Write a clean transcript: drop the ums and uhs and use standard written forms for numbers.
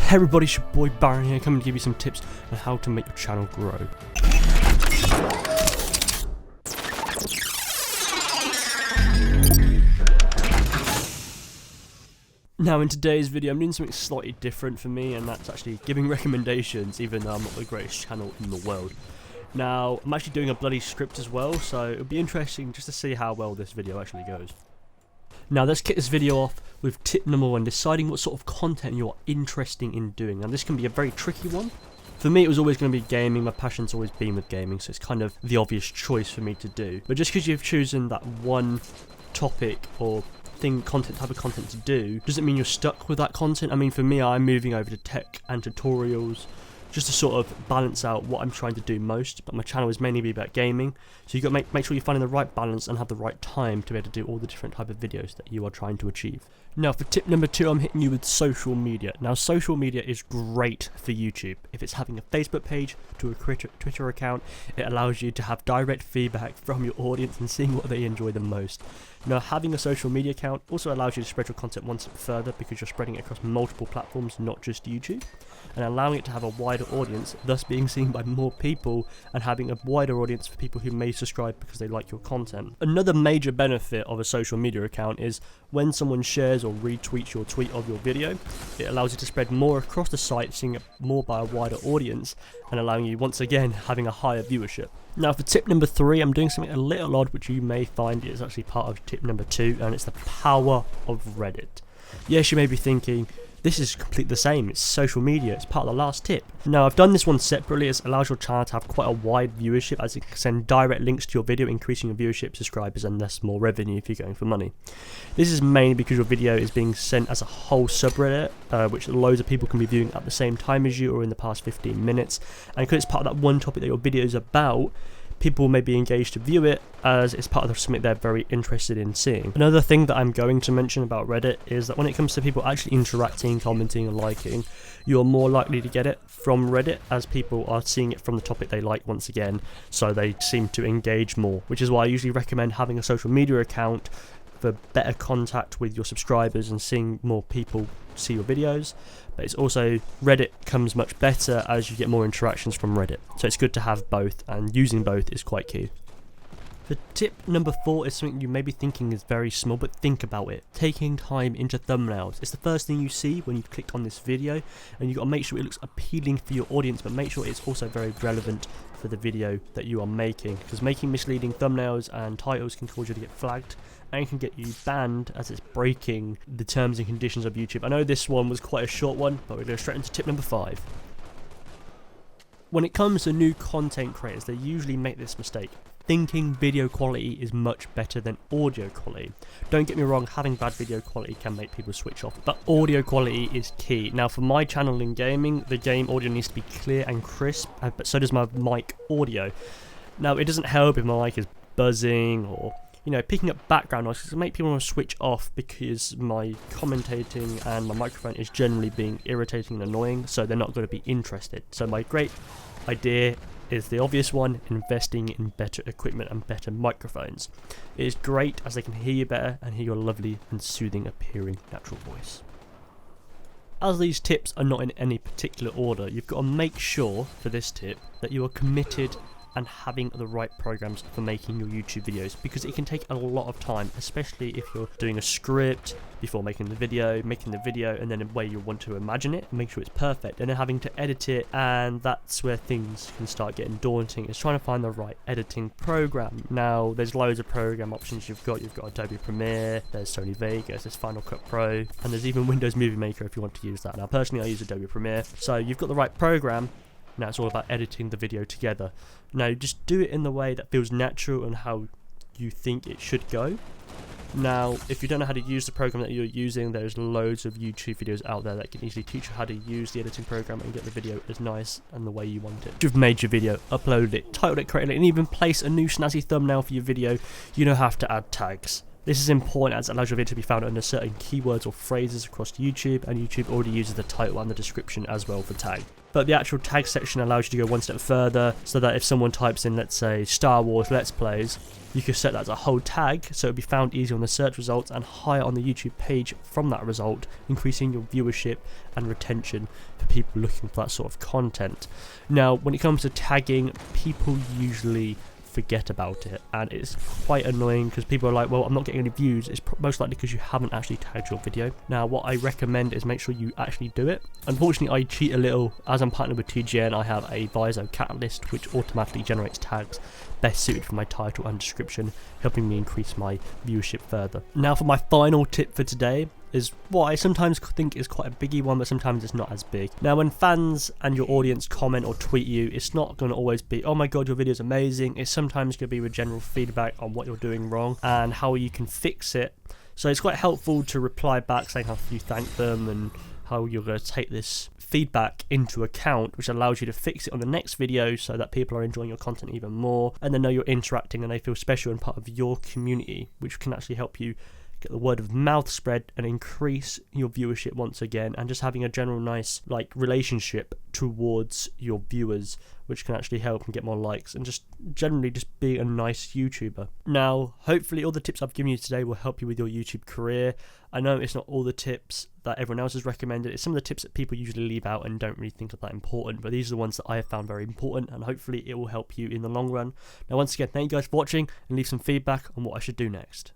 Hey everybody, it's your boy Baron here, coming to give you some tips on how to make your channel grow. Now in today's video I'm doing something slightly different for me, and that's actually giving recommendations even though I'm not the greatest channel in the world. Now I'm actually doing a bloody script as well, so it'll be interesting just to see how well this video actually goes. Now let's kick this video off with tip number 1, deciding what sort of content you are interested in doing. Now this can be a very tricky one. For me it was always going to be gaming, my passion's always been with gaming, so it's kind of the obvious choice for me to do. But just because you've chosen that one topic or type of content to do, doesn't mean you're stuck with that content. I mean, for me, I'm moving over to tech and tutorials just to sort of balance out what I'm trying to do most, but my channel is mainly about gaming, so you've got to make sure you're finding the right balance and have the right time to be able to do all the different type of videos that you are trying to achieve. Now for tip number 2, I'm hitting you with social media. Now social media is great for YouTube. If it's having a Facebook page to a Twitter account, it allows you to have direct feedback from your audience and seeing what they enjoy the most. Now having a social media account also allows you to spread your content one step further, because you're spreading it across multiple platforms, not just YouTube, and allowing it to have a wider audience, thus being seen by more people and having a wider audience for people who may subscribe because they like your content. Another major benefit of a social media account is when someone shares or retweets your tweet of your video, it allows you to spread more across the site, seeing it more by a wider audience and allowing you once again having a higher viewership. Now for tip number 3, I'm doing something a little odd which you may find is actually part of tip number 2, and it's the power of Reddit. Yes, you may be thinking, this is completely the same, it's social media, it's part of the last tip. Now I've done this one separately, it allows your channel to have quite a wide viewership, as it can send direct links to your video, increasing your viewership, subscribers, and thus more revenue if you're going for money. This is mainly because your video is being sent as a whole subreddit, which loads of people can be viewing at the same time as you or in the past 15 minutes, and because it's part of that one topic that your video is about, people may be engaged to view it as it's part of something they're very interested in seeing. Another thing that I'm going to mention about Reddit is that when it comes to people actually interacting, commenting and liking, you're more likely to get it from Reddit, as people are seeing it from the topic they like once again, so they seem to engage more, which is why I usually recommend having a social media account for better contact with your subscribers and seeing more people see your videos. But it's also, Reddit comes much better as you get more interactions from Reddit, so it's good to have both, and using both is quite key. The tip number 4 is something you may be thinking is very small, but think about it. Taking time into thumbnails. It's the first thing you see when you've clicked on this video, and you've got to make sure it looks appealing for your audience, but make sure it's also very relevant for the video that you are making, because making misleading thumbnails and titles can cause you to get flagged and can get you banned, as it's breaking the terms and conditions of YouTube. I know this one was quite a short one, but we'll go straight into tip number 5. When it comes to new content creators, they usually make this mistake, thinking video quality is much better than audio quality. Don't get me wrong, having bad video quality can make people switch off, but audio quality is key. Now for my channel in gaming, the game audio needs to be clear and crisp, but so does my mic audio. Now it doesn't help if my mic is buzzing or picking up background noise, because it makes people want to switch off, because my commentating and my microphone is generally being irritating and annoying, so they're not going to be interested. So my great idea is the obvious one, investing in better equipment and better microphones. It is great as they can hear you better and hear your lovely and soothing appearing natural voice. As these tips are not in any particular order, you've got to make sure for this tip that you are committed and having the right programs for making your YouTube videos, because it can take a lot of time, especially if you're doing a script before making the video, and then a way you want to imagine it, make sure it's perfect, and then having to edit it, and that's where things can start getting daunting. It's trying to find the right editing program. Now there's loads of program options you've got Adobe Premiere, there's Sony Vegas, there's Final Cut Pro, and there's even Windows Movie Maker if you want to use that. Now personally I use Adobe Premiere, so you've got the right program. Now it's all about editing the video together. Now just do it in the way that feels natural and how you think it should go. Now if you don't know how to use the program that you're using, there's loads of YouTube videos out there that can easily teach you how to use the editing program and get the video as nice and the way you want it. If you've made your video, uploaded it, titled it correctly, and even place a new snazzy thumbnail for your video, you don't have to add tags. This is important as it allows your video to be found under certain keywords or phrases across YouTube, and YouTube already uses the title and the description as well for tag. But the actual tag section allows you to go one step further, so that if someone types in, let's say, Star Wars Let's Plays, you can set that as a whole tag, so it'll be found easier on the search results and higher on the YouTube page from that result, increasing your viewership and retention for people looking for that sort of content. Now, when it comes to tagging, people usually forget about it, and it's quite annoying because people are like, well, I'm not getting any views. It's most likely because you haven't actually tagged your video. Now, what I recommend is make sure you actually do it. Unfortunately, I cheat a little. As I'm partnered with TGN, I have a Viso catalyst which automatically generates tags best suited for my title and description, helping me increase my viewership further. Now, for my final tip for today is what I sometimes think is quite a biggie one, but sometimes it's not as big. Now, when fans and your audience comment or tweet you, it's not going to always be, oh my god, your video is amazing. It's sometimes going to be with general feedback on what you're doing wrong and how you can fix it. So it's quite helpful to reply back saying how you thank them and how you're going to take this feedback into account, which allows you to fix it on the next video so that people are enjoying your content even more, and they know you're interacting and they feel special and part of your community, which can actually help you get the word of mouth spread and increase your viewership once again, and just having a general nice relationship towards your viewers, which can actually help and get more likes, and just generally just being a nice YouTuber. Now, hopefully all the tips I've given you today will help you with your YouTube career. I know it's not all the tips that everyone else has recommended. It's some of the tips that people usually leave out and don't really think are that important, but these are the ones that I have found very important, and hopefully it will help you in the long run. Now, once again, thank you guys for watching, and leave some feedback on what I should do next.